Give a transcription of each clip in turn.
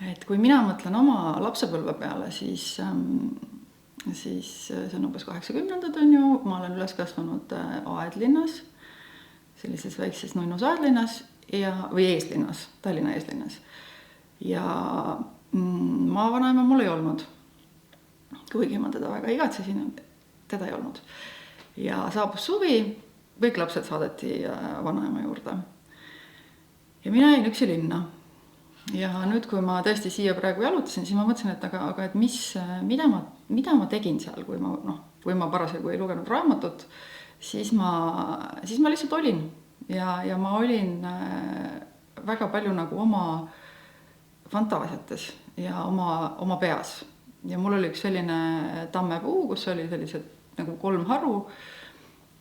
Et kui mina mõtlen oma lapsepõlve peale, siis see on umbes 80-ndad on ju, ma olen üles kasvanud Aedlinnas, sellises väikses nunnus Aedlinnas või eeslinnas, Tallinna eeslinnas. Ja maavanaema mul ei olnud, kuigi ma teda väga igatsesin, teda ei olnud. Ja saabus suvi, kõik lapsed saadeti vanaema juurde. Ja mina jäin üksi linna. Ja nüüd, kui ma tõesti siia praegu jalutasin, siis ma mõtlesin, et mida ma tegin seal, kui ma parasjagu ei lugenud raamatut, siis ma lihtsalt olin. Ja ma olin väga palju nagu oma fantaasiates ja oma peas. Ja mul oli üks selline tammepuu, kus oli sellised nagu 3 haru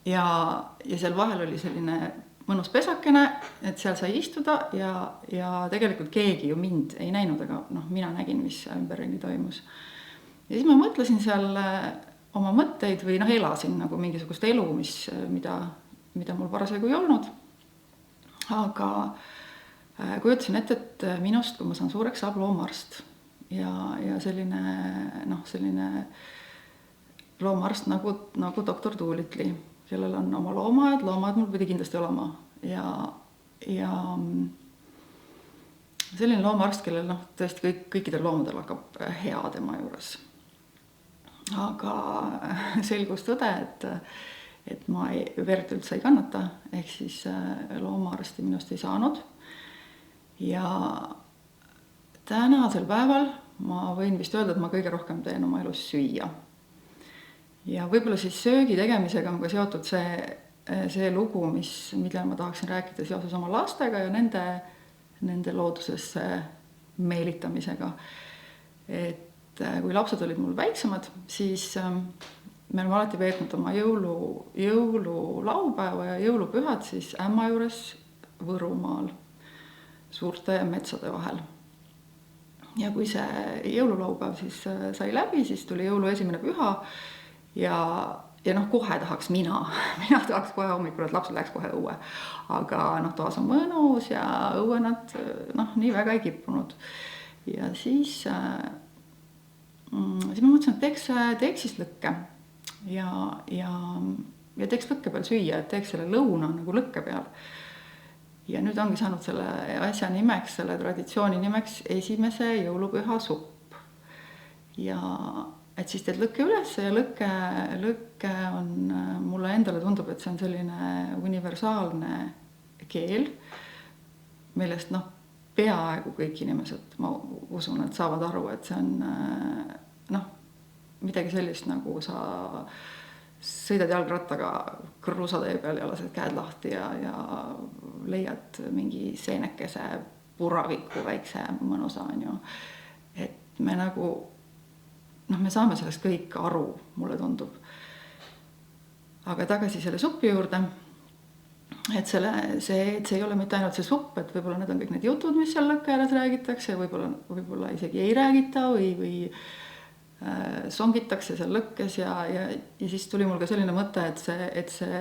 ja seal vahel oli selline mõnus pesakene, et seal sai istuda ja tegelikult keegi ju mind ei näinud, aga mina nägin, mis ümberringi toimus. Ja siis ma mõtlesin seal oma mõtteid või elasin nagu mingisugust elu, mida mul parasjagu ei olnud. Aga kujutasin ette, et minust, kui ma saan suureks, saab loomaarst. Ja selline loomaarst nagu doktor Tuulitli, kellel on oma loomad mul pidi kindlasti olema. Ja selline loomaarst, kellel tõesti kõikidel loomadel hakkab hea tema juures. Aga selgus tõde, et ma verd üldse ei kannata, ehk siis loomaarsti minust ei saanud. Ja tänasel päeval ma võin vist öelda, et ma kõige rohkem teen oma elus süüa. Ja võib-olla siis söögi tegemisega on ka seotud see lugu, mida ma tahaksin rääkida seoses oma lastega ja nende loodusesse meelitamisega. Et kui lapsed olid mul väiksemad, siis me oleme alati veetnud oma jõululaupäeva ja jõulupühad siis ämma juures Võrumaal suurte metsade vahel. Ja kui see jõululaupäev siis sai läbi, siis tuli jõulu esimene püha ja kohe tahaks mina tahaks kohe hommikul, et lapsed läheks kohe õue. Aga toas on mõnus ja õue nad nii väga ei kippunud. Ja siis ma mõtlesin, et teeks siis lõkke ja teeks lõkke peal süüa, et teeks selle lõuna nagu lõkke peal. Ja nüüd ongi saanud selle asja nimeks, selle traditsiooni nimeks esimese jõulupüha supp. Ja et siis teed lõkke üles ja lõkke on, mulle endale tundub, et see on selline universaalne keel, millest peaaegu kõik inimesed, ma usun, et saavad aru, et see on midagi sellist, nagu sa sõidad jalgrattaga kruusatee peal ja lased käed lahti ja leiad mingi seenekese puraviku väikse mõnusa, on ju. Et me me saame sellest kõik aru, mulle tundub. Aga tagasi selle supi juurde, et see ei ole mitte ainult see supp, et võib-olla need on kõik need jutud, mis seal lõkke ääres räägitakse, võib-olla isegi ei räägita või songitakse seal lõkkes ja siis tuli mul ka selline mõte, et see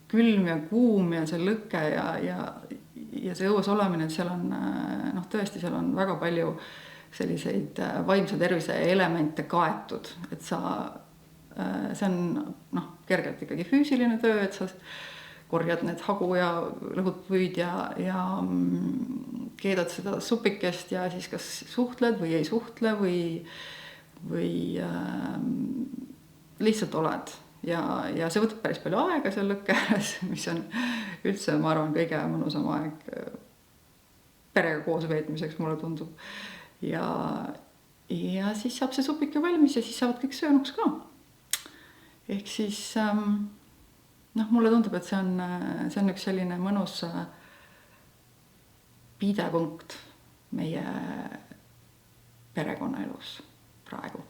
külm ja kuum ja see lõkke ja see õues olemine, et seal on tõesti, seal on väga palju selliseid vaimse tervise elemente kaetud, et see on kergelt ikkagi füüsiline töö, et sa korjad need hagu ja lõhud puid ja keedad seda supikest ja siis kas suhtled või ei suhtle või lihtsalt oled ja see võtab päris palju aega seal lõkke ääres, mis on üldse, ma arvan, kõige mõnusam aeg perega koos veetmiseks, mulle tundub. Ja siis saab see supike valmis ja siis saavad kõik söönuks ka. Ehk siis mulle tundub, et see on üks selline mõnus pidepunkt meie perekonnaelus praegu.